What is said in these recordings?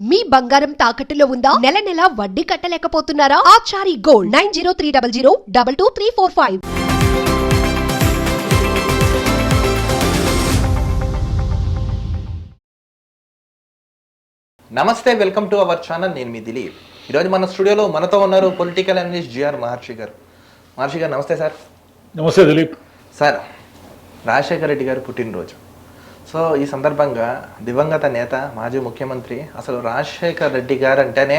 మీ బంగారం తాకట్టులో ఉందా? నెల నెల వడ్డీ కట్టలేకపోతున్నారా? ఆచారి గోల్డ్ 9030022345. నమస్తే, వెల్కమ్ టు అవర్ ఛానల్. నేను మీ దిలీప్. ఈరోజు మన స్టూడియోలో మనతో ఉన్నారు పొలిటికల్ అనలిస్ట్ జిఆర్ మహర్షి గారు. మహర్షి గారు నమస్తే సార్. నమస్తే దిలీప్ సార్, రాజశేఖర రెడ్డి గారు పుట్టినరోజు. సో ఈ సందర్భంగా దివంగత నేత మాజీ ముఖ్యమంత్రి అసలు రాజశేఖర రెడ్డి గారు అంటేనే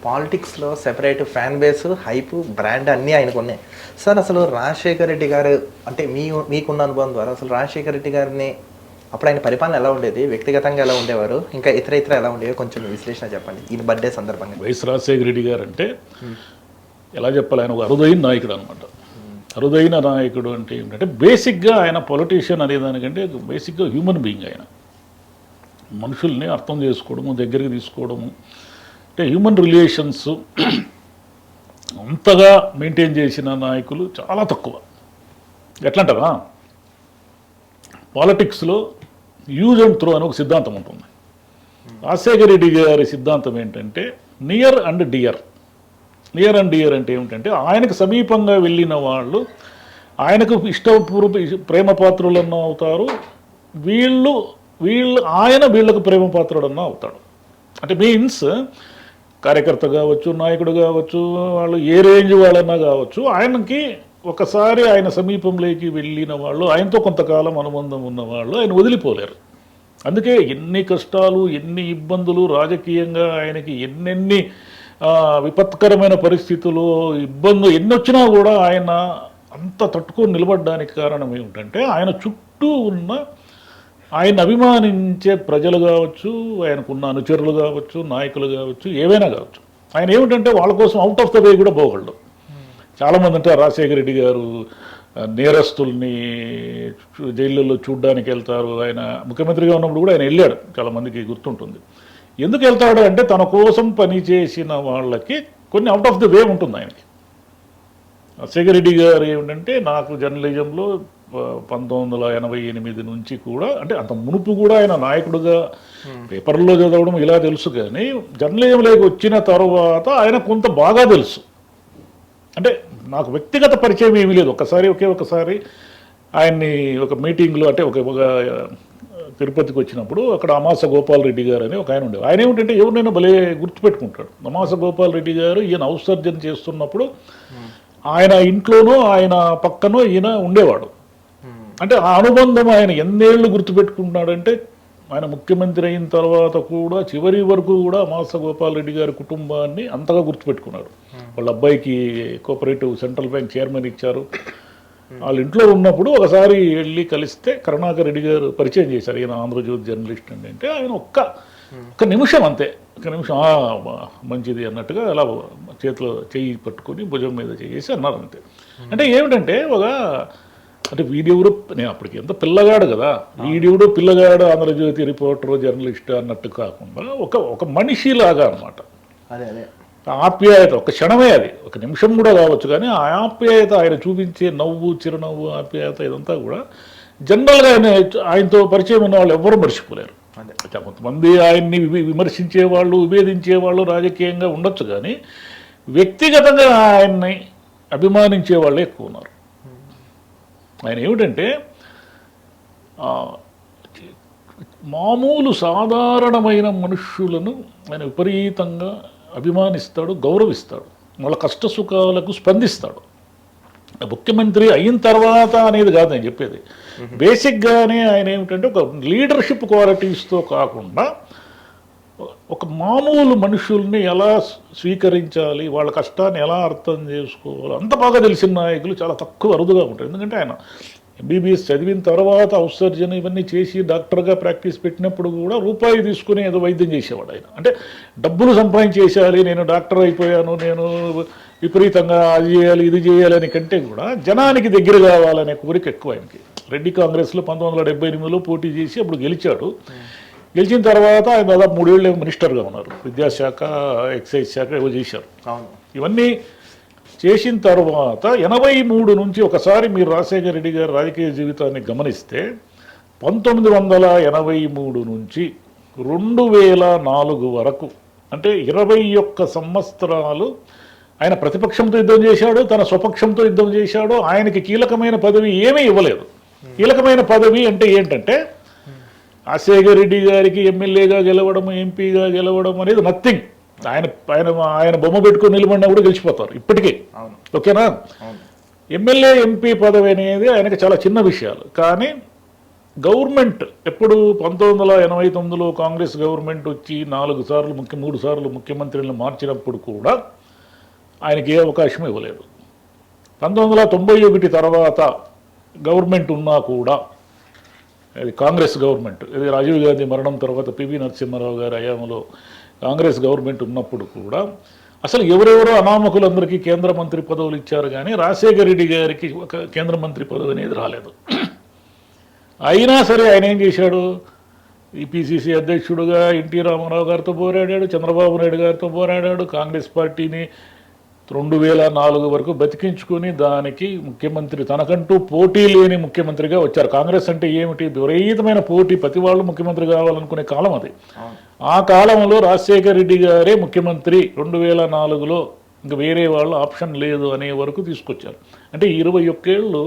పాలిటిక్స్లో separate fan base, hype, brand అన్నీ ఆయనకు ఉన్నాయి. సార్, అసలు రాజశేఖర రెడ్డి గారు అంటే మీకున్న అనుభవం ద్వారా అసలు రాజశేఖర రెడ్డి గారిని అప్పుడు ఆయన పరిపాలన ఎలా ఉండేది, వ్యక్తిగతంగా ఎలా ఉండేవారు, ఇంకా ఇతర ఎలా ఉండేవి, కొంచెం విశ్లేషణ చెప్పండి ఈయన బర్త్డే సందర్భంగా. వైఎస్ రాజశేఖర రెడ్డి గారు అంటే ఎలా చెప్పాలి, ఆయన ఒక అరుదైన నాయకుడు అనమాట. అరుదైన నాయకుడు అంటే ఏంటంటే బేసిక్గా ఆయన పొలిటీషియన్ అనేదానికంటే బేసిక్గా హ్యూమన్ బీయింగ్. ఆయన మనుషుల్ని అర్థం చేసుకోవడము, దగ్గరికి తీసుకోవడము, అంటే హ్యూమన్ రిలేషన్స్ అంతగా మెయింటైన్ చేసిన నాయకులు చాలా తక్కువ. ఎట్లా అంటారా, పాలిటిక్స్లో యూజ్ అండ్ త్రో అని ఒక సిద్ధాంతం ఉంటుంది. రాజశేఖర రెడ్డి గారి సిద్ధాంతం ఏంటంటే near and dear. Near and dear అంటే ఏమిటంటే ఆయనకు సమీపంగా వెళ్ళిన వాళ్ళు ఆయనకు ఇష్టపూర్వ ప్రేమ పాత్రులన్నా అవుతారు, వీళ్ళు ఆయన వీళ్ళకు ప్రేమ పాత్రుడన్నా అవుతాడు. అంటే మీన్స్ కార్యకర్త కావచ్చు, నాయకుడు కావచ్చు, వాళ్ళు ఏ రేంజ్ వాళ్ళన్నా కావచ్చు, ఆయనకి ఒకసారి ఆయన సమీపంలోకి వెళ్ళిన వాళ్ళు, ఆయనతో కొంతకాలం అనుబంధం ఉన్నవాళ్ళు ఆయన వదిలిపోలేరు. అందుకే ఎన్ని కష్టాలు, ఎన్ని ఇబ్బందులు, రాజకీయంగా ఆయనకి ఎన్నెన్ని విపత్కరమైన పరిస్థితులు, ఇబ్బందులు ఎన్ని వచ్చినా కూడా ఆయన అంత తట్టుకొని నిలబడడానికి కారణం ఏమిటంటే ఆయన చుట్టూ ఉన్న ఆయన అభిమానించే ప్రజలు కావచ్చు, ఆయనకున్న అనుచరులు కావచ్చు, నాయకులు కావచ్చు, ఏవైనా కావచ్చు, ఆయన ఏమిటంటే వాళ్ళ కోసం అవుట్ ఆఫ్ ద వే కూడా పోగలడు. చాలామంది అంటే రాజశేఖర రెడ్డి గారు నేరస్తుల్ని జైళ్ళల్లో చూడడానికి వెళ్తారు. ఆయన ముఖ్యమంత్రిగా ఉన్నప్పుడు కూడా ఆయన వెళ్ళాడు, చాలామందికి గుర్తుంటుంది. ఎందుకు వెళ్తాడు అంటే తన కోసం పనిచేసిన వాళ్ళకి కొన్ని అవుట్ ఆఫ్ ది వే ఉంటుంది ఆయనకి. రాజశేఖర రెడ్డి గారు ఏమిటంటే నాకు జర్నలిజంలో 1988 నుంచి కూడా, అంటే అంత మునుపు కూడా ఆయన నాయకుడుగా పేపర్లో చదవడం ఇలా తెలుసు, కానీ జర్నలిజంలోకి వచ్చిన తర్వాత ఆయన కొంత బాగా తెలుసు. అంటే నాకు వ్యక్తిగత పరిచయం ఏమీ లేదు. ఒకసారి ఆయన్ని ఒక మీటింగ్లో, అంటే ఒక తిరుపతికి వచ్చినప్పుడు అక్కడ అమాస గోపాల్ రెడ్డి గారు అని ఒక ఆయన ఉండేది. ఆయన ఏమిటంటే ఎవరినైనా భలే గుర్తుపెట్టుకుంటాడు. అమాస గోపాల్ రెడ్డి గారు ఈయన హౌస్ సర్జన్ చేస్తున్నప్పుడు ఆయన ఇంట్లోనో ఆయన పక్కనో ఈయన ఉండేవాడు. అంటే ఆ అనుబంధం ఆయన ఎన్నేళ్ళు గుర్తుపెట్టుకుంటున్నాడంటే ఆయన ముఖ్యమంత్రి అయిన తర్వాత కూడా చివరి వరకు కూడా అమాస గోపాల్ రెడ్డి గారి కుటుంబాన్ని అంతగా గుర్తుపెట్టుకున్నాడు. వాళ్ళ అబ్బాయికి కోఆపరేటివ్ సెంట్రల్ బ్యాంక్ చైర్మన్ ఇచ్చారు. వాళ్ళ ఇంట్లో ఉన్నప్పుడు ఒకసారి వెళ్ళి కలిస్తే కరుణాకర్ రెడ్డి గారు పరిచయం చేశారు, ఈయన ఆంధ్రజ్యోతి జర్నలిస్ట్ అండి అంటే ఆయన ఒక్క నిమిషం అంతే, మంచిది అన్నట్టుగా అలా చేతిలో చెయ్యి పట్టుకొని భుజం మీద చేసి అన్నారు అంతే. అంటే ఏమిటంటే అంటే వీడెవరు, నేను అప్పటికి ఎంత పిల్లగాడు కదా, వీడెవడు పిల్లగాడు ఆంధ్రజ్యోతి రిపోర్టరు జర్నలిస్ట్ అన్నట్టు కాకుండా ఒక మనిషిలాగా అనమాట. ఆప్యాయత ఒక క్షణమే, అది ఒక నిమిషం కూడా కావచ్చు, కానీ ఆ ఆప్యాయత ఆయన చూపించే నవ్వు, చిరునవ్వు, ఆప్యాయత ఇదంతా కూడా జనరల్గా ఆయనతో పరిచయం ఉన్న వాళ్ళు ఎవ్వరూ మర్చిపోలేరు. కొంతమంది ఆయన్ని విమర్శించేవాళ్ళు, విభేదించేవాళ్ళు రాజకీయంగా ఉండొచ్చు, కానీ వ్యక్తిగతంగా ఆయన్ని అభిమానించే వాళ్ళే ఎక్కువ ఉన్నారు. ఆయన ఏమిటంటే మామూలు సాధారణమైన మనుష్యులను ఆయన విపరీతంగా అభిమానిస్తాడు, గౌరవిస్తాడు, వాళ్ళ కష్ట సుఖాలకు స్పందిస్తాడు. ముఖ్యమంత్రి అయిన తర్వాత అనేది కాదు నేను చెప్పేది. బేసిక్గానే ఆయన ఏమిటంటే ఒక లీడర్షిప్ క్వాలిటీస్తో కాకుండా ఒక మామూలు మనుషుల్ని ఎలా స్వీకరించాలి, వాళ్ళ కష్టాన్ని ఎలా అర్థం చేసుకోవాలి అంత బాగా తెలిసిన నాయకులు చాలా తక్కువ, అరుదుగా ఉంటారు. ఎందుకంటే ఆయన ఎంబీబీఎస్ చదివిన తర్వాత హౌస్ సర్జన్ ఇవన్నీ చేసి డాక్టర్గా ప్రాక్టీస్ పెట్టినప్పుడు కూడా రూపాయి తీసుకుని ఏదో వైద్యం చేసేవాడు ఆయన. అంటే డబ్బులు సంపాదించేసేయాలి, నేను డాక్టర్ అయిపోయాను, నేను విపరీతంగా అది చేయాలి ఇది చేయాలి అని కంటే కూడా జనానికి దగ్గర కావాలనే కోరిక ఎక్కువ ఆయనకి. రెడ్డి కాంగ్రెస్లో 1978లో పోటీ చేసి అప్పుడు గెలిచాడు. గెలిచిన తర్వాత ఆయన దాదాపు 3 ఏళ్ళు మినిస్టర్గా ఉన్నారు. విద్యాశాఖ, ఎక్సైజ్ శాఖ ఏవో చేశారు. ఇవన్నీ చేసిన తర్వాత 83 నుంచి ఒకసారి మీరు రాజశేఖర రెడ్డి గారి రాజకీయ జీవితాన్ని గమనిస్తే 1983 నుంచి 2004 వరకు అంటే 21 సంవత్సరాలు ఆయన ప్రతిపక్షంతో యుద్ధం చేశాడు, తన స్వపక్షంతో యుద్ధం చేశాడు. ఆయనకి కీలకమైన పదవి ఏమీ ఇవ్వలేదు. కీలకమైన పదవి అంటే ఏంటంటే రాజశేఖర రెడ్డి గారికి ఎమ్మెల్యేగా గెలవడం, ఎంపీగా గెలవడం అనేది నథింగ్. ఆయన ఆయన ఆయన బొమ్మ పెట్టుకుని నిలబడినా కూడా గెలిచిపోతారు ఇప్పటికీ. ఓకేనా? ఎమ్మెల్యే ఎంపీ పదవి అనేది ఆయనకి చాలా చిన్న విషయాలు. కానీ గవర్నమెంట్ ఎప్పుడు 1989లో కాంగ్రెస్ గవర్నమెంట్ వచ్చి 3 సార్లు ముఖ్యమంత్రులను మార్చినప్పుడు కూడా ఆయనకి ఏ అవకాశం ఇవ్వలేదు. 1991 తర్వాత గవర్నమెంట్ ఉన్నా కూడా, అది కాంగ్రెస్ గవర్నమెంట్, ఇది రాజీవ్ గాంధీ మరణం తర్వాత పివి నరసింహారావు గారి హయాంలో కాంగ్రెస్ గవర్నమెంట్ ఉన్నప్పుడు కూడా అసలు ఎవరెవరో అనామకులందరికీ కేంద్ర మంత్రి పదవులు ఇచ్చారు, కానీ రాజశేఖర రెడ్డి గారికి ఒక కేంద్ర మంత్రి పదవి అనేది రాలేదు. అయినా సరే ఆయన ఏం చేశాడు? పిసిసి అధ్యక్షుడుగా ఎన్టీ రామారావు గారితో పోరాడాడు, చంద్రబాబు నాయుడు గారితో పోరాడాడు, కాంగ్రెస్ పార్టీని 2004 వరకు బతికించుకొని దానికి ముఖ్యమంత్రి, తనకంటూ పోటీ లేని ముఖ్యమంత్రిగా వచ్చారు. కాంగ్రెస్ అంటే ఏమిటి? విపరీతమైన పోటీ, ప్రతి వాళ్ళు ముఖ్యమంత్రి కావాలనుకునే కాలం అది. ఆ కాలంలో రాజశేఖర రెడ్డి గారే ముఖ్యమంత్రి 2004లో, ఇంకా వేరే వాళ్ళు ఆప్షన్ లేదు అనే వరకు తీసుకొచ్చారు. అంటే 21 ఏళ్ళు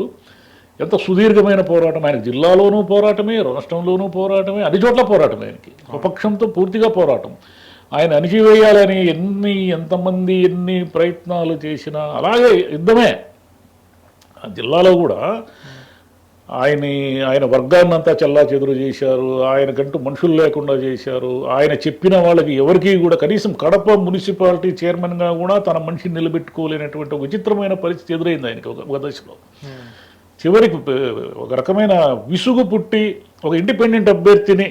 ఎంత సుదీర్ఘమైన పోరాటం. ఆయన జిల్లాలోనూ పోరాటమే, రాష్ట్రంలోనూ పోరాటమే, అన్ని చోట్ల పోరాటమే. ఆయనకి స్వపక్షంతో పూర్తిగా పోరాటం. ఆయన అణిచివేయాలని ఎంతమంది ఎన్ని ప్రయత్నాలు చేసినా అలాగే యుద్ధమే. ఆ జిల్లాలో కూడా ఆయన వర్గాన్నంతా చెల్లాచెదురు చేశారు, ఆయనకంటూ మనుషులు లేకుండా చేశారు. ఆయన చెప్పిన వాళ్ళకి ఎవరికి కూడా కనీసం కడప మున్సిపాలిటీ చైర్మన్గా కూడా తన మనిషిని నిలబెట్టుకోలేనటువంటి ఒక విచిత్రమైన పరిస్థితి ఎదురైంది ఆయనకి ఒక దశలో. చివరికి ఒక రకమైన విసుగు పుట్టి ఒక ఇండిపెండెంట్ అభ్యర్థిని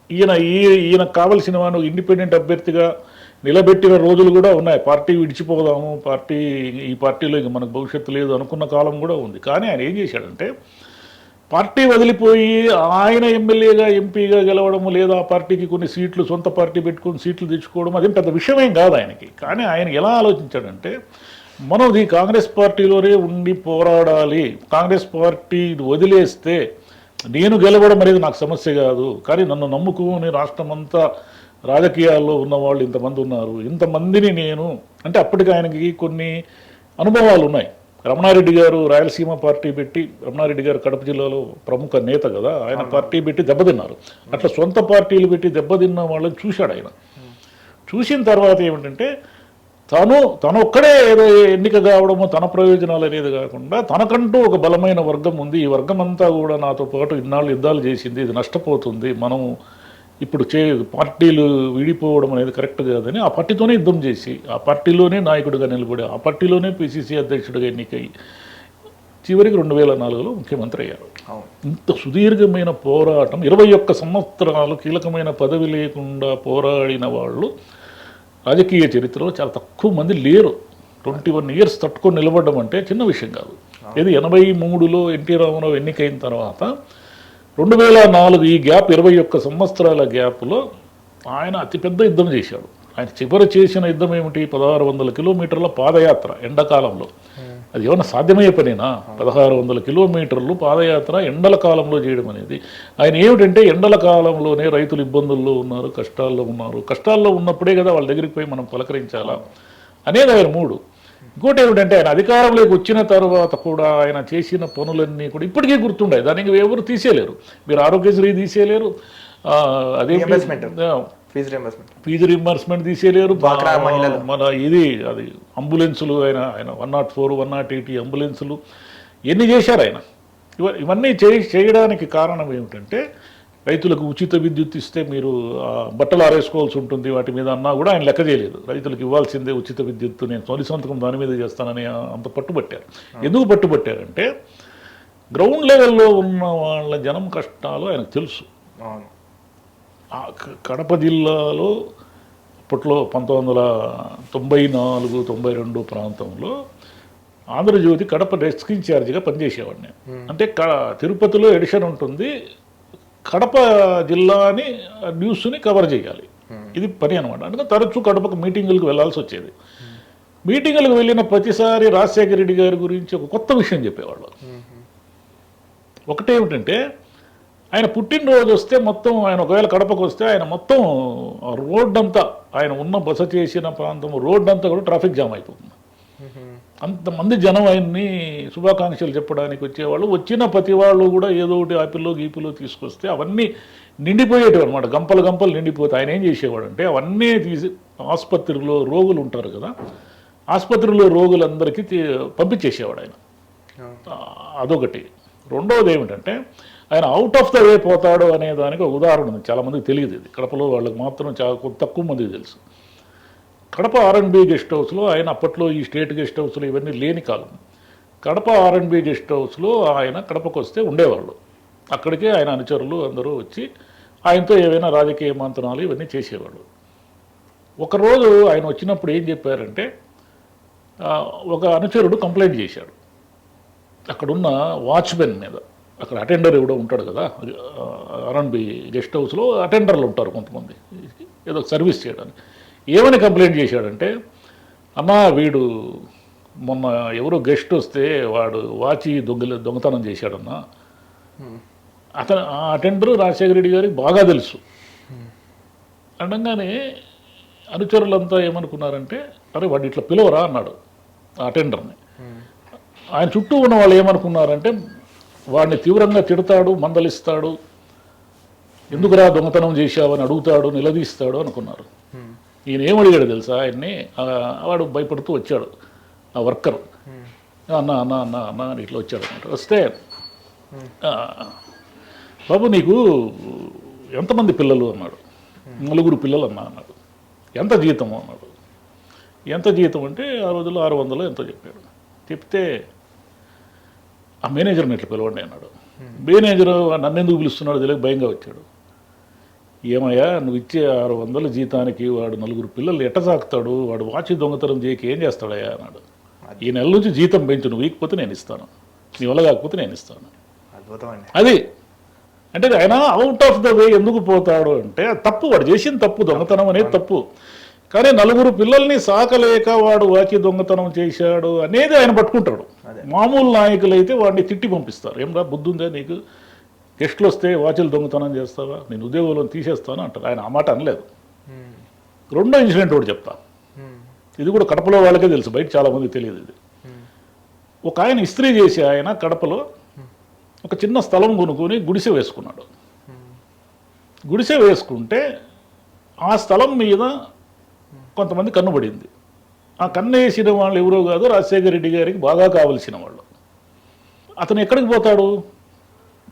ఈయన కావలసిన వాడు ఇండిపెండెంట్ అభ్యర్థిగా నిలబెట్టిన రోజులు కూడా ఉన్నాయి. పార్టీ విడిచిపోదాము, ఈ పార్టీలో ఇక మనకు భవిష్యత్తు లేదు అనుకున్న కాలం కూడా ఉంది. కానీ ఆయన ఏం చేశాడంటే పార్టీ వదిలిపోయి ఆయన ఎమ్మెల్యేగా ఎంపీగా గెలవడము, లేదా ఆ పార్టీకి కొన్ని సీట్లు, సొంత పార్టీ పెట్టుకుని సీట్లు తెచ్చుకోవడం అదేం పెద్ద విషయమేం కాదు ఆయనకి. కానీ ఆయన ఎలా ఆలోచించాడంటే మనం ఈ కాంగ్రెస్ పార్టీలోనే ఉండి పోరాడాలి, కాంగ్రెస్ పార్టీ వదిలేస్తే నేను గెలవడం అనేది నాకు సమస్య కాదు, కానీ నన్ను నమ్ముకుని రాష్ట్రమంతా రాజకీయాల్లో ఉన్నవాళ్ళు ఇంతమంది ఉన్నారు, ఇంతమందిని నేను అంటే అప్పటికి ఆయనకి కొన్ని అనుభవాలు ఉన్నాయి. రమణారెడ్డి గారు రాయలసీమ పార్టీ పెట్టి, రమణారెడ్డి గారు కడప జిల్లాలో ప్రముఖ నేత కదా, ఆయన పార్టీ పెట్టి దెబ్బతిన్నారు. అట్లా సొంత పార్టీలు పెట్టి దెబ్బతిన్న వాళ్ళని చూశాడు ఆయన. చూసిన తర్వాత ఏమిటంటే తను ఒక్కడే ఏదో ఎన్నిక కావడము, తన ప్రయోజనాలు అనేది కాకుండా తనకంటూ ఒక బలమైన వర్గం ఉంది, ఈ వర్గం అంతా కూడా నాతో పాటు ఇన్నాళ్ళు యుద్ధాలు చేసింది, ఇది నష్టపోతుంది, మనం ఇప్పుడు పార్టీలు విడిపోవడం అనేది కరెక్ట్ కాదని ఆ పార్టీతోనే యుద్ధం చేసి, ఆ పార్టీలోనే నాయకుడిగా నిలబడి, ఆ పార్టీలోనే పిసిసి అధ్యక్షుడిగా ఎన్నికై చివరికి 2004లో ముఖ్యమంత్రి అయ్యారు. ఇంత సుదీర్ఘమైన పోరాటం, 21 సంవత్సరాలు కీలకమైన పదవి లేకుండా పోరాడిన వాళ్ళు రాజకీయ చరిత్రలో చాలా తక్కువ మంది లేరు. 21 ఇయర్స్ తట్టుకొని నిలబడడం అంటే చిన్న విషయం కాదు. ఇది 83లో ఎన్టీ రామారావు ఎన్నికైన తర్వాత 2004 ఈ గ్యాప్, 21 సంవత్సరాల గ్యాప్లో ఆయన అతిపెద్ద యుద్ధం చేశాడు. ఆయన చివరి చేసిన యుద్ధం ఏమిటి? 1600 కిలోమీటర్ల పాదయాత్ర ఎండాకాలంలో. అది ఏమన్నా సాధ్యమయ్యే పనేనా? 1600 కిలోమీటర్లు పాదయాత్ర ఎండల కాలంలో చేయడం అనేది. ఆయన ఏమిటంటే ఎండల కాలంలోనే రైతులు ఇబ్బందుల్లో ఉన్నారు, కష్టాల్లో ఉన్నప్పుడే కదా వాళ్ళ దగ్గరికి పోయి మనం పలకరించాలా అనేది ఆయన మూడు. ఇంకోటి ఏమిటంటే ఆయన అధికారంలోకి వచ్చిన తర్వాత కూడా ఆయన చేసిన పనులన్నీ కూడా ఇప్పటికీ గుర్తుండే, దానికి ఎవరు తీసేయలేరు. మీరు ఆరోగ్యశ్రీ తీసేయలేరు, అదే ఫీజు రింబర్స్మెంట్ తీసేయలేరు, మన అది అంబులెన్సులు, ఆయన 104, 108 అంబులెన్సులు ఎన్ని చేశారు ఆయన. ఇవన్నీ చేయడానికి కారణం ఏమిటంటే రైతులకు ఉచిత విద్యుత్ ఇస్తే మీరు బట్టలు ఆరేసుకోవాల్సి ఉంటుంది, వాటి మీద అన్నా కూడా ఆయన లెక్క చేయలేదు. రైతులకు ఇవ్వాల్సిందే ఉచిత విద్యుత్తు, నేను తొలి సంతకం దాని మీద చేస్తానని అంత పట్టుబట్టారు. ఎందుకు పట్టుబట్టారంటే గ్రౌండ్ లెవెల్లో ఉన్న వాళ్ళ జనం కష్టాలు ఆయనకు తెలుసు. కడప జిల్లాలో అప్పట్లో 1994, 92 ప్రాంతంలో ఆంధ్రజ్యోతి కడప డెస్క్ ఇన్ఛార్జిగా పనిచేసేవాడిని. అంటే తిరుపతిలో ఎడిషన్ ఉంటుంది, కడప జిల్లాని న్యూస్ని కవర్ చేయాలి, ఇది పని అనమాట. అందుకని తరచూ కడపకు మీటింగులకు వెళ్ళాల్సి వచ్చేది. మీటింగులకు వెళ్ళిన ప్రతిసారి రాజశేఖర రెడ్డి గారి గురించి ఒక కొత్త విషయం చెప్పేవాళ్ళు. ఒకటేమిటంటే ఆయన పుట్టినరోజు వస్తే మొత్తం ఆయన ఒకవేళ కడపకు వస్తే ఆయన మొత్తం రోడ్డంతా ఆయన ఉన్న బస చేసిన ప్రాంతం రోడ్డంతా కూడా ట్రాఫిక్ జామ్ అయిపోతుంది. అంతమంది జనం ఆయన్ని శుభాకాంక్షలు చెప్పడానికి వచ్చేవాళ్ళు. వచ్చిన ప్రతి వాళ్ళు కూడా ఏదో ఒకటి ఆపిల్లో గీపిల్లో తీసుకొస్తే అవన్నీ నిండిపోయేటివి అనమాట, గంపలు గంపలు నిండిపోతే ఆయన ఏం చేసేవాడు అంటే అవన్నీ తీసి ఆసుపత్రిలో రోగులు ఉంటారు కదా, ఆసుపత్రిలో రోగులందరికీ పంపించేసేవాడు ఆయన. అదొకటి. రెండవది ఏమిటంటే ఆయన అవుట్ ఆఫ్ ద వే పోతాడు అనే దానికి ఒక ఉదాహరణ ఉంది. చాలామందికి తెలియదు ఇది, కడపలో వాళ్ళకి మాత్రం చాలా తక్కువ మందికి తెలుసు. కడప R&B గెస్ట్ హౌస్లో ఆయన అప్పట్లో ఈ స్టేట్ గెస్ట్ హౌస్లో ఇవన్నీ లేని కాలం, కడప R&B గెస్ట్ హౌస్లో ఆయన కడపకు వస్తే ఉండేవాళ్ళు. అక్కడికే ఆయన అనుచరులు అందరూ వచ్చి ఆయనతో ఏవైనా రాజకీయ మంతనాలు ఇవన్నీ చేసేవాళ్ళు. ఒకరోజు ఆయన వచ్చినప్పుడు ఏం చెప్పారంటే ఒక అనుచరుడు కంప్లైంట్ చేశాడు అక్కడున్న వాచ్మెన్ మీద. అక్కడ అటెండర్ ఎవడో ఉంటాడు కదా, R&B గెస్ట్ హౌస్లో అటెండర్లు ఉంటారు కొంతమంది ఏదో సర్వీస్ చేయడానికి. ఏమని కంప్లైంట్ చేశాడంటే, అన్నా వీడు మొన్న ఎవరో గెస్ట్ వస్తే వాడు వాచి దొంగతనం చేశాడన్నా. అతను ఆ అటెండరు రాజశేఖర రెడ్డి గారికి బాగా తెలుసు. అనగానే అనుచరులంతా ఏమనుకున్నారంటే, అరే వాడు ఇట్లా పిలవరా అన్నాడు ఆ అటెండర్ని. ఆయన చుట్టూ ఉన్న వాళ్ళు ఏమనుకున్నారంటే వాడిని తీవ్రంగా తిడతాడు, మందలిస్తాడు, ఎందుకురా దొంగతనం చేశావని అడుగుతాడు, నిలదీస్తాడు అనుకున్నారు. ఈయన ఏమడిగాడు తెలుసా ఆయన్ని, వాడు భయపడుతూ వచ్చాడు ఆ వర్కర్. అన్న అన్న అన్న అన్న అని ఇట్లా వచ్చాడు అనమాట. వస్తే బాబు నీకు ఎంతమంది పిల్లలు అన్నాడు. 4 పిల్లలు అన్నాడు. ఎంత జీతం అన్నాడు. ఎంత జీతం అంటే ఆ రోజుల్లో 600 ఎంతో చెప్పాడు. చెప్తే ఆ మేనేజర్ని ఇట్లా పిలవండి అన్నాడు. మేనేజరు నన్ను ఎందుకు పిలుస్తున్నాడు తెలియక భయంగా వచ్చాడు. ఏమయ్యా నువ్వు ఇచ్చే 600 జీతానికి వాడు 4 పిల్లలు ఎట్ట సాకుతాడు, వాడు వాచి దొంగతనం చేయక ఏం చేస్తాడయ్యా అన్నాడు. ఈ నెల నుంచి జీతం పెంచు, నువ్వు వీకపోతే నేను ఇస్తాను, నీ వల్ల కాకపోతే నేను ఇస్తాను. అది అంటే ఆయన అవుట్ ఆఫ్ ద వే ఎందుకు పోతాడు అంటే తప్పు, వాడు చేసిన తప్పు, దొంగతనం అనేది తప్పు. కానీ 4 పిల్లల్ని సాకలేక వాడు వాచి దొంగతనం చేశాడు అనేది ఆయన పట్టుకుంటాడు. మామూలు నాయకులు అయితే వాడిని తిట్టి పంపిస్తారు. ఏమరా బుద్ధి ఉందా నీకు, గెస్టులు వస్తే వాచీలు దొంగతనం చేస్తావా, నేను ఉద్యోగంలో తీసేస్తాను అంటారు. ఆయన ఆ మాట అనలేదు. రెండో ఇన్సిడెంట్ ఒకటి చెప్తా, ఇది కూడా కడపలో వాళ్ళకే తెలుసు, బయట చాలామందికి తెలియదు ఇది. ఒక ఆయన ఇస్త్రీ చేసి ఆయన కడపలో ఒక చిన్న స్థలం కొనుక్కొని గుడిసె వేసుకున్నాడు. గుడిసె వేసుకుంటే ఆ స్థలం మీద కొంతమంది కన్నుబడింది. ఆ కన్ను వేసిన వాళ్ళు ఎవరో కాదు, రాజశేఖర రెడ్డి గారికి బాగా కావలసిన వాళ్ళు. అతను ఎక్కడికి పోతాడు,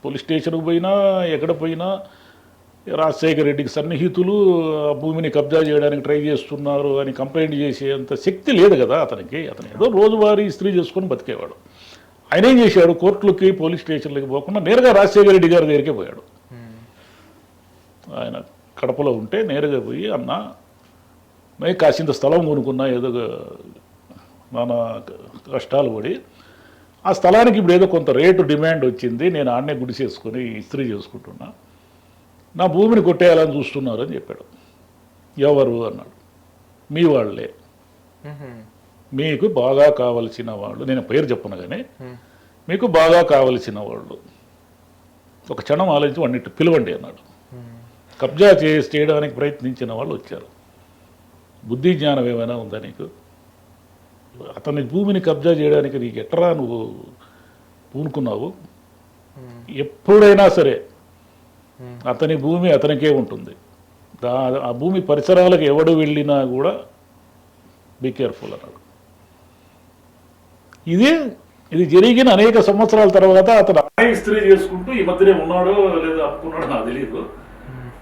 పోలీస్ స్టేషన్కి పోయినా ఎక్కడ పోయినా రాజశేఖర రెడ్డికి సన్నిహితులు ఆ భూమిని కబ్జా చేయడానికి ట్రై చేస్తున్నారు అని కంప్లైంట్ చేసేంత శక్తి లేదు కదా అతనికి. అతను ఏదో రోజువారీ ఇస్త్రీ చేసుకొని బతికేవాడు. ఆయన ఏం చేశాడు, కోర్టులకి పోలీస్ స్టేషన్లకి పోకుండా నేరుగా రాజశేఖర రెడ్డి గారి దగ్గరికే పోయాడు. ఆయన కడపలో ఉంటే నేరుగా పోయి, అన్న నేను కాసింత స్థలం కొనుక్కున్నా, ఏదో నానా కష్టాలు పడి ఆ స్థలానికి ఇప్పుడు ఏదో కొంత రేటు డిమాండ్ వచ్చింది, నేను ఆడనే గుడిసేసుకొని ఇస్త్రీ చేసుకుంటున్నా, నా భూమిని కొట్టేయాలని చూస్తున్నారు అని చెప్పాడు. ఎవరు అన్నాడు. మీ వాళ్ళే, మీకు బాగా కావలసిన వాళ్ళు, నేను పేరు చెప్పను కానీ మీకు బాగా కావలసిన వాళ్ళు, ఒక క్షణం ఆలోచించి వాడిని పిలవండి అన్నాడు. కబ్జా చేయడానికి ప్రయత్నించిన వాళ్ళు వచ్చారు. బుద్ధి జ్ఞానం ఏమైనా ఉందా నీకు, అతని భూమిని కబ్జా చేయడానికి నీకు ఎట్రా నువ్వు పూనుకున్నావు? ఎప్పుడైనా సరే అతని భూమి అతనికే ఉంటుంది. ఆ భూమి పరిసరాలకు ఎవడు వెళ్ళినా కూడా బీ కేర్ఫుల్ అన్నాడు. ఇది జరిగిన అనేక సంవత్సరాల తర్వాత అతను ఇస్త్రీ చేసుకుంటూ ఈ మధ్యనే ఉన్నాడో లేదా అప్పుకున్నాడో నాకు తెలియదు.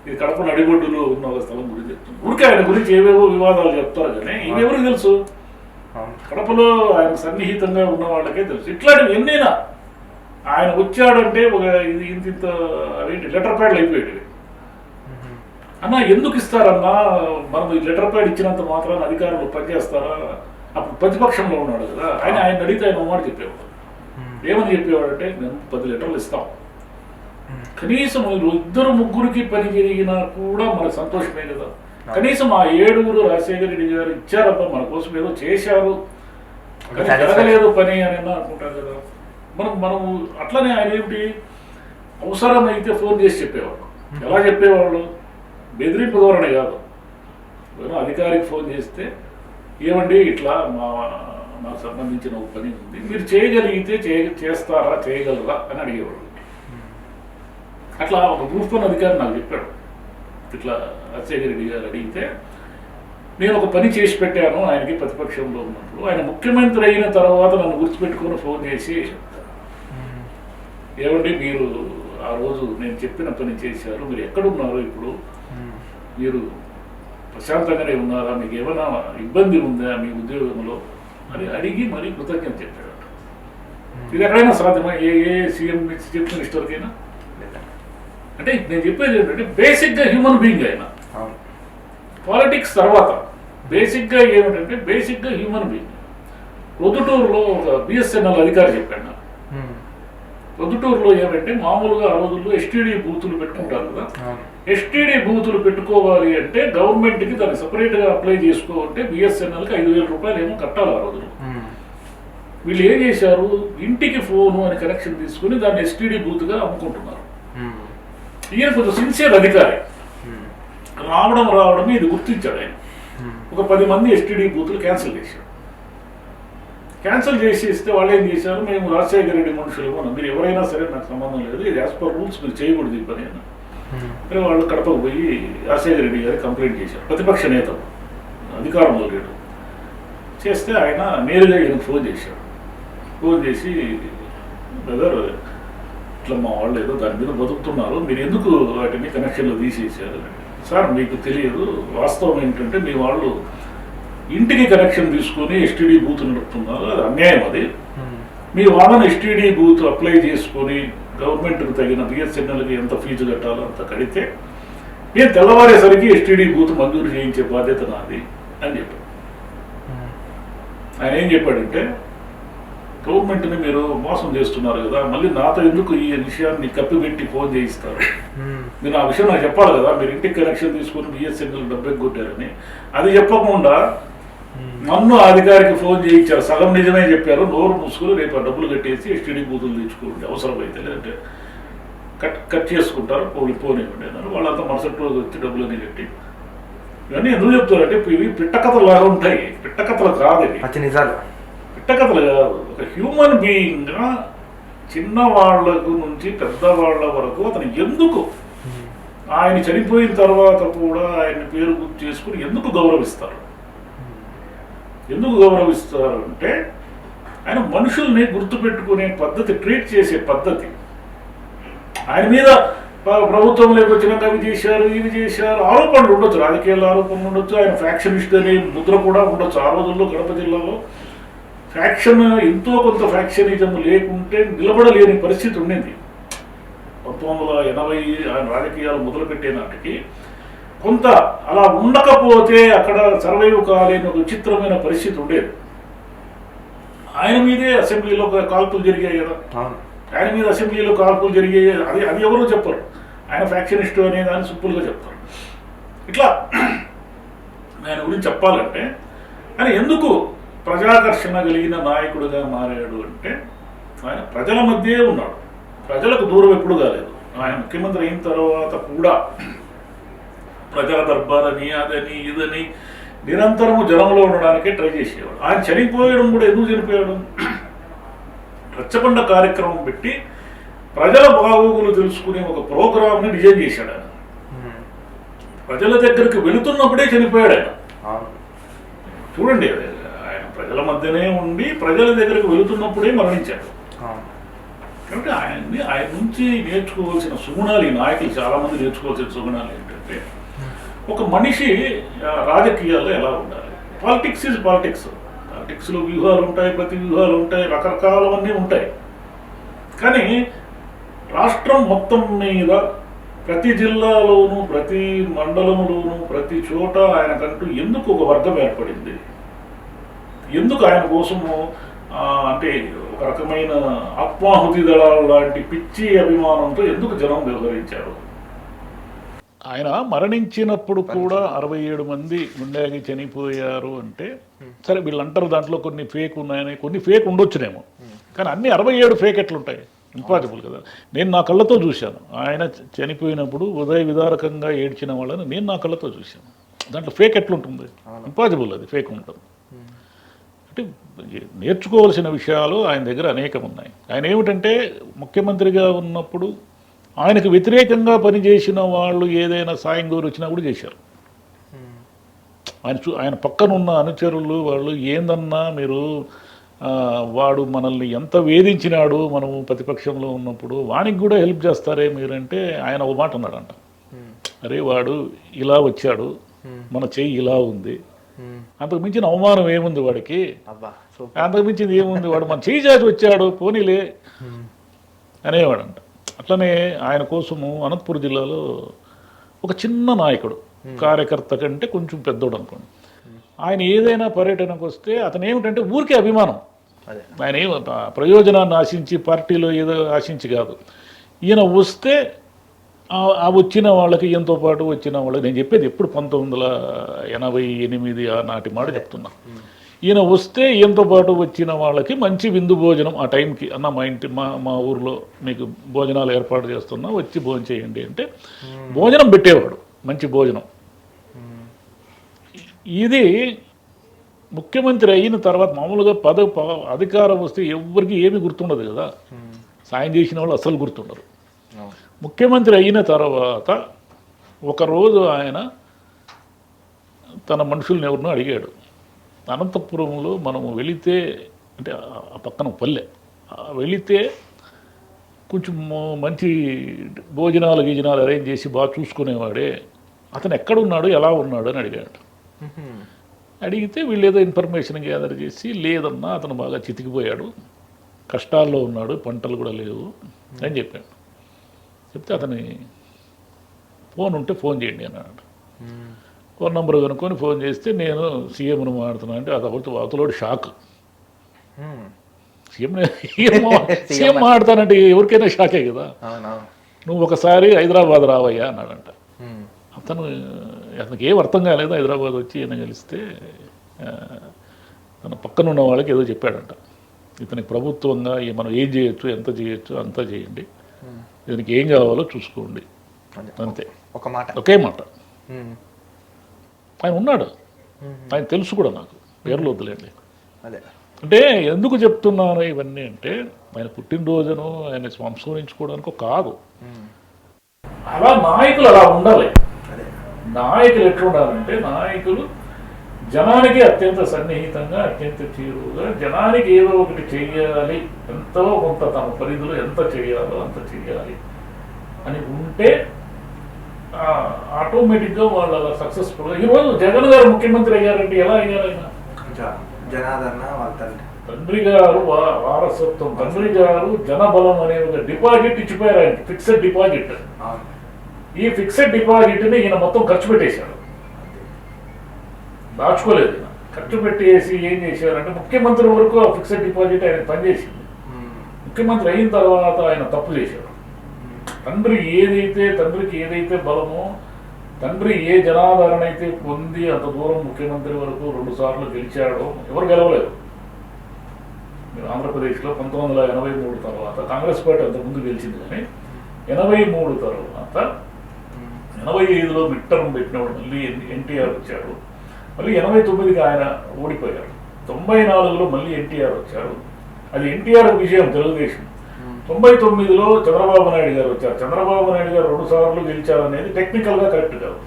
ఇది కడప నడిబొడ్డులో ఉన్న ఒక స్థలం గురించి చెప్తుంది. ఊరికే ఆయన గురించి ఏవేవో వివాదాలు చెప్తారు కానీ ఇవెవరికి తెలుసు, కడపలో ఆయన సన్నిహితంగా ఉన్న వాళ్ళకే తెలుసు. ఇట్లాంటివి ఎన్నైనా ఆయన వచ్చాడంటే ఒక ఇది ఇంత అవేంటి లెటర్ ప్యాడ్లు అయిపోయాడు. అన్నా ఎందుకు ఇస్తారన్నా, మనం ఈ లెటర్ ప్యాడ్ ఇచ్చినంత మాత్రాన అధికారులు పనిచేస్తారా? అప్పుడు ప్రతిపక్షంలో ఉన్నాడు కదా ఆయన అడిగితే ఆయన మాట చెప్పేవాడు. ఏమని చెప్పేవాడంటే, మేము 10 లెటర్లు ఇస్తాం, కనీసం 2-3 పని జరిగినా కూడా మనకు సంతోషమే కదా. కనీసం ఆ 7 రాజశేఖర రెడ్డి గారు ఇచ్చారబ్బా మన కోసం ఏదో చేశారు, కానీ జరగలేదు పని అని అనుకుంటారు కదా. మనం అట్లనే ఆయన ఏమిటి అవసరమైతే ఫోన్ చేసి చెప్పేవాళ్ళు. ఎలా చెప్పేవాళ్ళు? బెదిరింపు ధోరణి కాదు. ఎవరో అధికారికి ఫోన్ చేస్తే ఏమండి ఇట్లా మాకు సంబంధించిన ఒక పని ఉంది, మీరు చేయగలిగితే చేస్తారా, చేయగలరా అని అడిగేవాళ్ళు. అట్లా ఒక గ్రూప్ వన్ అధికారి నాకు చెప్పాడు, ఇట్లా రాజశేఖర రెడ్డి గారు అడిగితే నేను ఒక పని చేసి పెట్టాను ఆయనకి ప్రతిపక్షంలో ఉన్నప్పుడు. ఆయన ముఖ్యమంత్రి అయిన తర్వాత నన్ను గుర్తుపెట్టుకుని ఫోన్ చేసి, ఏమండి మీరు ఆ రోజు నేను చెప్పిన పని చేశారు, మీరు ఎక్కడున్నారు ఇప్పుడు, మీరు ప్రశాంతంగానే ఉన్నారా, మీకు ఏమైనా ఇబ్బంది ఉందా మీ ఉద్యోగంలో అని అడిగి మరీ కృతజ్ఞత చెప్పాడు. ఇది ఎక్కడైనా సాధ్యమా? ఏ సీఎం చీఫ్ మినిస్టర్కైనా? అంటే నేను చెప్పేది ఏంటంటే బేసిక్గా హ్యూమన్ బీయింగ్ అయినా, పాలిటిక్స్ తర్వాత బేసిక్గా ఏమిటంటే బేసిక్గా హ్యూమన్ బీయింగ్. ప్రొద్దుటూరులో ఒక బిఎస్ఎన్ఎల్ అధికారి చెప్పాడు. ప్రొద్దుటూరులో ఏమంటే మామూలుగా ఆ రోజుల్లో ఎస్టీడీ బూతులు పెట్టుకుంటారు కదా, ఎస్టీడీ బూతులు పెట్టుకోవాలి అంటే గవర్నమెంట్కి దాన్ని సపరేట్గా అప్లై చేసుకోవాలంటే బిఎస్ఎన్ఎల్కి 5,000 రూపాయలు ఏమో కట్టాలి ఆ రోజులు. వీళ్ళు ఏం చేశారు, ఇంటికి ఫోను అని కనెక్షన్ తీసుకుని దాన్ని ఎస్టీడీ బూత్గా అమ్ముకుంటున్నారు. ఈయన కొంచెం సిన్సియర్ అధికారి, రావడం ఇది గుర్తించాడు ఆయన. ఒక 10 మంది ఎస్టీడీ బూతులు క్యాన్సిల్ చేశారు. క్యాన్సిల్ చేసి ఇస్తే వాళ్ళు ఏం చేశారు, మేము రాజశేఖర రెడ్డి మనుషులు, మీరు ఎవరైనా సరే నాకు సంబంధం లేదు, ఇది యాజ్ పర్ రూల్స్ మీరు చేయకూడదు ఈ పని అని. మరి వాళ్ళు కడపకు పోయి రాజశేఖర రెడ్డి గారికి కంప్లైంట్ చేశారు. ప్రతిపక్ష నేత, అధికారంలో లేడు. చేస్తే ఆయన నేరుగా ఈయనకు ఫోన్ చేశాడు. ఫోన్ చేసి, బ్రదర్ ఇట్లా మా వాళ్ళు ఏదో దాని మీద బతుకుతున్నారు, మీరు ఎందుకు వాటిని కనెక్షన్లో తీసేసారు? సార్ మీకు తెలియదు, వాస్తవం ఏంటంటే మీ వాళ్ళు ఇంటికి కనెక్షన్ తీసుకొని ఎస్టీడీ బూత్ నడుపుతున్నారు, అది అన్యాయం. అది మీ వాళ్ళని ఎస్టీడీ బూత్ అప్లై చేసుకొని గవర్నమెంట్కి తగిన బిఎస్ఎన్ఎల్కి ఎంత ఫీజు కట్టాలో అంత కడితే నేను తెల్లవారేసరికి ఎస్టీడీ బూత్ మంజూరు చేయించే బాధ్యత నాది అని చెప్పాడు. ఆయన ఏం చెప్పాడంటే, గవర్నమెంట్ని మీరు మోసం చేస్తున్నారు కదా, మళ్ళీ నాతో ఎందుకు ఈ విషయాన్ని కప్పిపెట్టి ఫోన్ చేయిస్తారు, మీరు ఆ విషయం నాకు చెప్పాలి కదా, మీరు ఇంటికి కనెక్షన్ తీసుకొని బిఎస్ఎన్ఎల్ డబ్బు కొట్టారని. అది చెప్పకుండా నన్ను అధికారికి ఫోన్ చేయించారు. సగం నిజమే చెప్పారు, నోరు మూసుకుని రేపు డబ్బులు కట్టేసి ఎస్టీడీ బూతులు తెచ్చుకోండి అవసరమైతే, లేదంటే కట్ చేసుకుంటారు, పోనివ్వండి అన్నారు. వాళ్ళంతా మరుసటి రోజు వచ్చి డబ్బులన్నీ కట్టి. ఇవన్నీ ఎందుకు చెప్తారంటే ఇవి పిట్టకథలు లాగా ఉంటాయి. పిట్టకథలు కాదు, ఇవి నిజాలు. పిట్టకథలు కాదు. ఒక హ్యూమన్ బీయింగ్గా చిన్నవాళ్లకు నుంచి పెద్దవాళ్ల వరకు అతను ఎందుకు ఆయన చనిపోయిన తర్వాత కూడా ఆయన పేరు గుర్తు చేసుకుని ఎందుకు గౌరవిస్తారు? ఎందుకు గౌరవిస్తారు అంటే ఆయన మనుషుల్ని గుర్తుపెట్టుకునే పద్ధతి, ట్రీట్ చేసే పద్ధతి. ఆయన మీద ప్రభుత్వంలోకి వచ్చినాక అవి చేశారు, ఇవి చేశారు, ఆరోపణలు ఉండొచ్చు, రాజకీయాల ఆరోపణలు ఉండొచ్చు, ఆయన ఫ్యాక్షనిస్ట్ అనే ముద్ర కూడా ఉండొచ్చు. ఆ రోజుల్లో కడప జిల్లాలో ఫ్యాక్షన్, ఎంతో కొంత ఫ్యాక్షనిజం లేకుంటే నిలబడలేని పరిస్థితి ఉండింది. 1980 ఆయన రాజకీయాలు మొదలుపెట్టే నాటికి కొంత అలా ఉండకపోతే అక్కడ సర్వైవ్ కాలేని ఒక విచిత్రమైన పరిస్థితి ఉండేది. ఆయన మీదే అసెంబ్లీలో కాల్పులు జరిగాయి కదా, ఆయన మీద అసెంబ్లీలో కాల్పులు జరిగాయి. అది ఎవరో చెప్పరు, ఆయన ఫ్యాక్షనిస్టు అనే దాన్ని సింపుల్గా చెప్తారు. ఇట్లా ఆయన గురించి చెప్పాలంటే ఆయన ఎందుకు ప్రజాకర్షణ కలిగిన నాయకుడిగా మారాడు అంటే ఆయన ప్రజల మధ్యే ఉన్నాడు, ప్రజలకు దూరం ఎప్పుడు కాలేదు. ఆయన ముఖ్యమంత్రి అయిన తర్వాత కూడా ప్రజా దర్బారని అదని ఇదని నిరంతరము జనంలో ఉండడానికే ట్రై చేసేవాడు. ఆయన చనిపోయడం కూడా ఎందుకు చనిపోయాడు? రచ్చబండ కార్యక్రమం పెట్టి ప్రజల బాగోగులు తెలుసుకునే ఒక ప్రోగ్రామ్ని డిజైన్ చేశాడు ఆయన. ప్రజల దగ్గరికి వెళుతున్నప్పుడే చనిపోయాడు ఆయన. చూడండి, ఆయన ప్రజల మధ్యనే ఉండి ప్రజల దగ్గరికి వెళుతున్నప్పుడే మరణించాడు. కాబట్టి ఆయన నుంచి నేర్చుకోవాల్సిన సుగుణాలు, ఈ నాయకులు చాలామంది నేర్చుకోవాల్సిన సుగుణాలు ఏంటంటే, ఒక మనిషి రాజకీయాల్లో ఎలా ఉండాలి. Politics is politics. పాలిటిక్స్లో వ్యూహాలు ఉంటాయి, ప్రతి వ్యూహాలు ఉంటాయి, రకరకాలవన్నీ ఉంటాయి. కానీ రాష్ట్రం మొత్తం మీద ప్రతి జిల్లాలోనూ, ప్రతి మండలంలోనూ, ప్రతి చోట ఆయనకంటూ ఎందుకు ఒక వర్గం ఏర్పడింది? ఎందుకు ఆయన కోసము అంటే ఒక రకమైన ఆత్మాహుతి దళాలు లాంటి పిచ్చి అభిమానంతో ఎందుకు జనం వ్యవహరించారు? ఆయన మరణించినప్పుడు కూడా 67 మంది గుండెకి చనిపోయారు అంటే, సరే వీళ్ళు అంటారు దాంట్లో కొన్ని ఫేక్ ఉన్నాయని, కొన్ని ఫేక్ ఉండొచ్చునేమో, కానీ అన్ని 67 ఫేక్ ఎట్లుంటాయి? ఇంపాసిబుల్ కదా. నేను నా కళ్ళతో చూశాను, ఆయన చనిపోయినప్పుడు ఉదయ విదారకంగా ఏడ్చిన వాళ్ళని నేను నా కళ్ళతో చూశాను. దాంట్లో ఫేక్ ఎట్లుంటుంది? ఇంపాసిబుల్, అది ఫేక్ ఉంటుంది. అంటే నేర్చుకోవాల్సిన విషయాలు ఆయన దగ్గర అనేకం ఉన్నాయి. ఆయన ఏమిటంటే ముఖ్యమంత్రిగా ఉన్నప్పుడు ఆయనకు వ్యతిరేకంగా పనిచేసిన వాళ్ళు ఏదైనా సాయం కోరి వచ్చినా కూడా చేశారు. ఆయన పక్కన ఉన్న అనుచరులు వాళ్ళు ఏందన్నా మీరు వాడు మనల్ని ఎంత వేధించినాడు మనము ప్రతిపక్షంలో ఉన్నప్పుడు, వానికి కూడా హెల్ప్ చేస్తారే మీరంటే ఆయన ఒక మాట అన్నాడంట, అరే వాడు ఇలా వచ్చాడు, మన చెయ్యి ఇలా ఉంది, అంతకు మించిన అవమానం ఏముంది వాడికి, అంతకు మించింది ఏముంది, వాడు మన చెయ్యి చాచి వచ్చాడు పోనీలే అనేవాడంట. అట్లనే ఆయన కోసము అనంతపురం జిల్లాలో ఒక చిన్న నాయకుడు, కార్యకర్త కంటే కొంచెం పెద్దోడు అనుకోండి, ఆయన ఏదైనా పర్యటనకు వస్తే అతను ఏమిటంటే ఊరికే అభిమానం, ఆయన ఏం ప్రయోజనాన్ని ఆశించి పార్టీలో ఏదో ఆశించి కాదు, ఈయన వస్తే ఆ వచ్చిన వాళ్ళకి ఈయనతో పాటు వచ్చిన వాళ్ళకి, నేను చెప్పేది ఎప్పుడు 1988 నాటి మాట చెప్తున్నా, ఈయన వస్తే ఈయనతో పాటు వచ్చిన వాళ్ళకి మంచి విందు భోజనం ఆ టైంకి, అన్న మా ఇంటి మా ఊర్లో మీకు భోజనాలు ఏర్పాటు చేస్తున్నా వచ్చి భోజనం చేయండి అంటే భోజనం పెట్టేవాడు, మంచి భోజనం. ఇది ముఖ్యమంత్రి అయిన తర్వాత మామూలుగా అధికారం వస్తే ఎవరికి ఏమీ గుర్తుండదు కదా, సాయం చేసిన వాళ్ళు అసలు గుర్తుండరు. ముఖ్యమంత్రి అయిన తర్వాత ఒకరోజు ఆయన తన మనుషుల్ని ఎవరినో అడిగాడు, అనంతపురంలో మనము వెళితే అంటే ఆ పక్కన పల్లె వెళితే కొంచెం మంచి భోజనాలు గీజనాలు అరేంజ్ చేసి బాగా చూసుకునేవాడే, అతను ఎక్కడున్నాడు ఎలా ఉన్నాడు అని అడిగాడు. అడిగితే వీళ్ళు ఏదో ఇన్ఫర్మేషన్ గ్యాదర్ చేసి లేదన్నా అతను బాగా చితికిపోయాడు, కష్టాల్లో ఉన్నాడు, పంటలు కూడా లేవు అని చెప్పాడు. చెప్తే అతని ఫోన్ ఉంటే ఫోన్ చేయండి అన్నాడు. ఫోన్ నెంబర్ కనుక్కొని ఫోన్ చేస్తే నేను సీఎంను మాడుతున్నా అంటే అతలోడు షాక్. సీఎం మాడుతానంటే ఎవరికైనా షాకే కదా, నువ్వు ఒకసారి హైదరాబాద్ రావయ్యా అన్నాడంట. అతనికి ఏం అర్థం కాలేదు, హైదరాబాద్ వచ్చి ఈయన కలిస్తే తన పక్కన ఉన్న వాళ్ళకి ఏదో చెప్పాడంట, ఇతనికి ప్రభుత్వంగా మనం ఏం చేయొచ్చు ఎంత చేయొచ్చు అంతా చేయండి, ఇతనికి ఏం కావాలో చూసుకోండి అంతే, ఒక మాట ఒకే మాట. ఆయన ఉన్నాడు, ఆయన తెలుసు కూడా నాకు, పేర్లు వద్దులేండి. అంటే ఎందుకు చెప్తున్నాను ఇవన్నీ అంటే ఆయన పుట్టినరోజును ఆయన సంస్కరించుకోవడానికి కాదు, అలా నాయకులు అలా ఉండాలి. నాయకులు ఎట్లుండాలంటే నాయకులు జనానికి అత్యంత సన్నిహితంగా అత్యంత చేరువుగా జనానికి ఏదో ఒకటి చెయ్యాలి, ఎంతో కొంత తమ పరిధిలో ఎంత చేయాలో అంత చెయ్యాలి అని ఉంటే ఆటోమేటిక్గా వాళ్ళు అలా సక్సెస్ఫుల్గా. ఈరోజు జగన్ గారు ముఖ్యమంత్రి అయ్యారంటే ఎలా అయ్యారు? ఆయన జనాదరణ, తండ్రి గారు వారసత్వం, తండ్రి గారు జనబలం అనే ఒక డిపాజిట్ ఇచ్చిపోయారు ఆయన, ఫిక్స్డ్ డిపాజిట్. ఈ ఫిక్స్డ్ డిపాజిట్ని ఈయన మొత్తం ఖర్చు పెట్టేశాడు, దాచుకోలేదు. ఈయన ఖర్చు పెట్టేసి ఏం చేశారంటే ముఖ్యమంత్రి వరకు ఆ ఫిక్స్డ్ డిపాజిట్ ఆయన పనిచేసింది. ముఖ్యమంత్రి అయిన తర్వాత ఆయన తప్పు చేశాడు. తండ్రికి ఏదైతే బలమో, తండ్రి ఏ జనాదరణ అయితే పొంది అంత దూరం ముఖ్యమంత్రి వరకు 2 సార్లు గెలిచాడో, ఎవరు గెలవలేదు. ఆంధ్రప్రదేశ్లో 1983 తర్వాత కాంగ్రెస్ పార్టీ అంతకుముందు గెలిచింది, కానీ 83 తర్వాత 85లో మిడ్ టర్మ్ పెట్టినప్పుడు మళ్ళీ ఎన్టీఆర్ వచ్చాడు, మళ్ళీ 89కి ఆయన ఓడిపోయాడు, 94లో మళ్ళీ ఎన్టీఆర్ వచ్చాడు. అది ఎన్టీఆర్ విజయం తెలుగుదేశం. 99లో చంద్రబాబు నాయుడు గారు వచ్చారు, చంద్రబాబు నాయుడు గారు 2 సార్లు గెలిచారనేది టెక్నికల్గా కరెక్ట్ కాదు.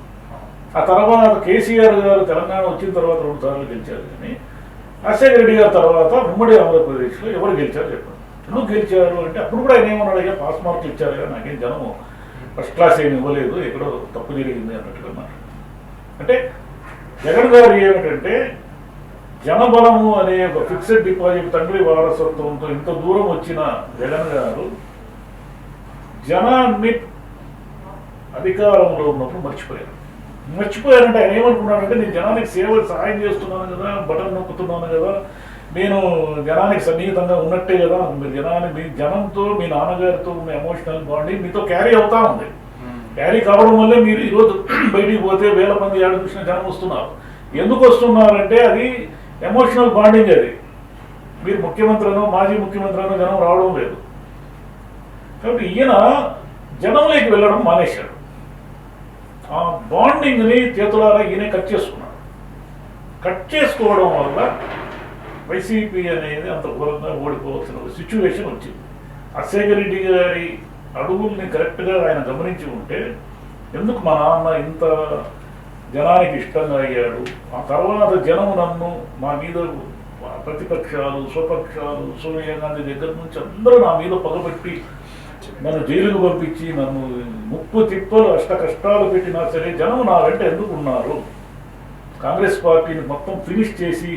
ఆ తర్వాత కేసీఆర్ గారు తెలంగాణ వచ్చిన తర్వాత 2 సార్లు గెలిచారు, కానీ రాజశేఖర రెడ్డి గారి తర్వాత ఉమ్మడి ఆంధ్రప్రదేశ్లో ఎవరు గెలిచారు చెప్పండి? ఎందుకు గెలిచారు అంటే అప్పుడు కూడా ఆయన ఏమన్నాడు, అయ్యా పాస్ మార్కులు ఇచ్చారు కదా, నాకేం జనము ఫస్ట్ క్లాస్ ఏమి ఇవ్వలేదు, ఎక్కడో తప్పు జరిగింది అన్నట్టుగా మాట. అంటే జగన్ గారు ఏమిటంటే జనబలము అనే ఒక ఫిక్స్డ్ డిపాజిట్ తండ్రి వారసత్వంతో ఇంత దూరం వచ్చిన జగన్ గారు జనాన్ని అధికారంలో ఉన్నప్పుడు మర్చిపోయారంటే ఆయన ఏమనుకున్నాడంటే నేను జనానికి సహాయం చేస్తున్నాను కదా, బటన్ నొక్కుతున్నాను కదా, నేను జనానికి సన్నిహితంగా ఉన్నట్టే కదా, మీరు మీ జనంతో మీ నాన్నగారితో ఉన్న ఎమోషనల్ బాండింగ్ మీతో క్యారీ అవుతా ఉంది. క్యారీ కావడం వల్లే మీరు ఈరోజు బయటికి పోతే 1000 మంది ఏడు చూసిన జనం వస్తున్నారు. ఎందుకు వస్తున్నారంటే అది ఎమోషనల్ బాండింగ్. అది మీరు ముఖ్యమంత్రినో మాజీ ముఖ్యమంత్రినో జనం రావడం లేదు, కాబట్టి ఈయన జనంలోకి వెళ్ళడం మానేశాడు. ఆ బాండింగ్ని చేతులారా ఈయనే కట్ చేసుకున్నాడు. కట్ చేసుకోవడం వల్ల వైసీపీ అనేది అంత ఘోరంగా ఓడిపోవాల్సిన సిచ్యువేషన్ వచ్చింది. రాజశేఖర రెడ్డి గారి అడుగుల్ని కరెక్ట్గా ఆయన గమనించి ఉంటే ఎందుకు మా నాన్న ఇంత జనానికి ఇష్టంగా అయ్యాడు, ఆ తర్వాత జనం నన్ను మా మీద ప్రతిపక్షాలు స్వపక్షాలు సోనియా గాంధీ దగ్గర నుంచి అందరూ నా మీద పగబెట్టి నన్ను జైలుకు పంపించి నన్ను ముప్పు తిప్పలు అష్ట కష్టాలు పెట్టినా సరే జనం నా వెంట ఎందుకు ఉన్నారు, కాంగ్రెస్ పార్టీని మొత్తం ఫినిష్ చేసి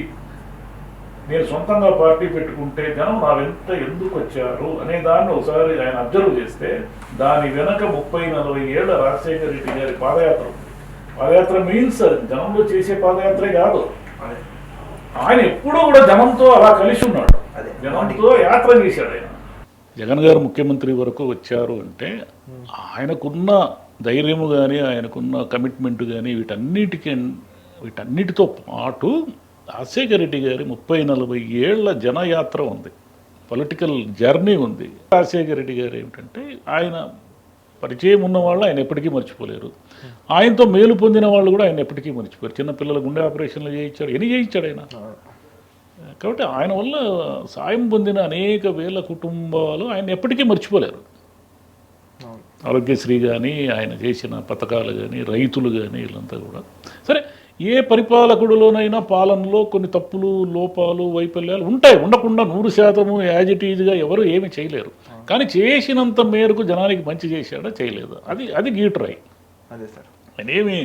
నేను సొంతంగా పార్టీ పెట్టుకుంటే జనం నా వెంట ఎందుకు వచ్చారు అనే దాన్ని ఒకసారి ఆయన అబ్జర్వ్ చేస్తే దాని వెనక 30-40 ఏళ్ల రాజశేఖర రెడ్డి గారి పాదయాత్ర. పాదయాత్ర మీన్స్ జనంలో చేసే పాదయాత్రే కాదు, ఆయన ఎప్పుడూ కూడా జనంతో అలా కలిసి ఉన్నాడు, జనంతో యాత్ర చేశాడు ఆయన. జగన్ గారు ముఖ్యమంత్రి వరకు వచ్చారు అంటే ఆయనకున్న ధైర్యము కానీ ఆయనకున్న కమిట్మెంట్ కానీ వీటన్నిటితో పాటు రాజశేఖర రెడ్డి గారి 30-40 ఏళ్ల జనయాత్ర ఉంది, పొలిటికల్ జర్నీ ఉంది. రాజశేఖర రెడ్డి గారు ఏమిటంటే ఆయన పరిచయం ఉన్న వాళ్ళు ఆయన ఎప్పటికీ మర్చిపోలేరు, ఆయనతో మేలు పొందిన వాళ్ళు కూడా ఆయన ఎప్పటికీ మర్చిపోయారు. చిన్నపిల్లల గుండె ఆపరేషన్లు చేయించాడు, ఎన్ని చేయించాడు ఆయన. కాబట్టి ఆయన వల్ల సాయం పొందిన అనేక వేల కుటుంబాలు ఆయన ఎప్పటికీ మర్చిపోలేరు. ఆరోగ్యశ్రీ కానీ ఆయన చేసిన పథకాలు కానీ రైతులు కానీ వీళ్ళంతా కూడా సరే. ఏ పరిపాలకుడిలోనైనా పాలనలో కొన్ని తప్పులు లోపాలు వైఫల్యాలు ఉంటాయి, ఉండకుండా 100% యాజ్ ఇట్ ఈజ్గా ఎవరు ఏమి చేయలేరు. కానీ చేసినంత మేరకు జనానికి మంచి చేశాడా చేయలేదా అది గీటురాయి. అదే సార్, ఆయన ఏమి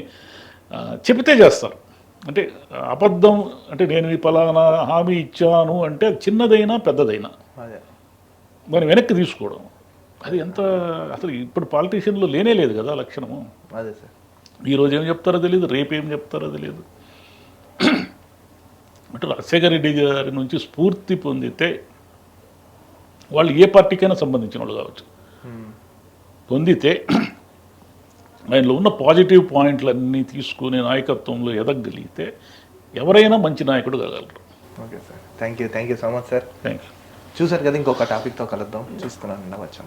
చెబితే చేస్తారు. అంటే అబద్ధం అంటే నేను ఈ పలానా హామీ ఇచ్చాను అంటే అది చిన్నదైనా పెద్దదైనా మరి వెనక్కి తీసుకోవడం అది ఎంత అసలు ఇప్పుడు పాలిటీషియన్లో లేనే లేదు కదా లక్షణము. అదే సార్, ఈరోజు ఏం చెప్తారో తెలియదు, రేపేం చెప్తారో తెలియదు. అంటే రాజశేఖర రెడ్డి గారి నుంచి స్ఫూర్తి పొందితే వాళ్ళు ఏ పార్టీకైనా సంబంధించిన వాళ్ళు కావచ్చు, పొందితే ఆయనలో ఉన్న పాజిటివ్ పాయింట్లన్నీ తీసుకునే నాయకత్వంలో ఎదగగలిగితే ఎవరైనా మంచి నాయకుడు కాగలరు. Okay sir, thank you so much sir. Thank you. చూసారు కదా, ఇంకొక టాపిక్తో కలుద్దాం. చూస్తున్నాను వచ్చాము.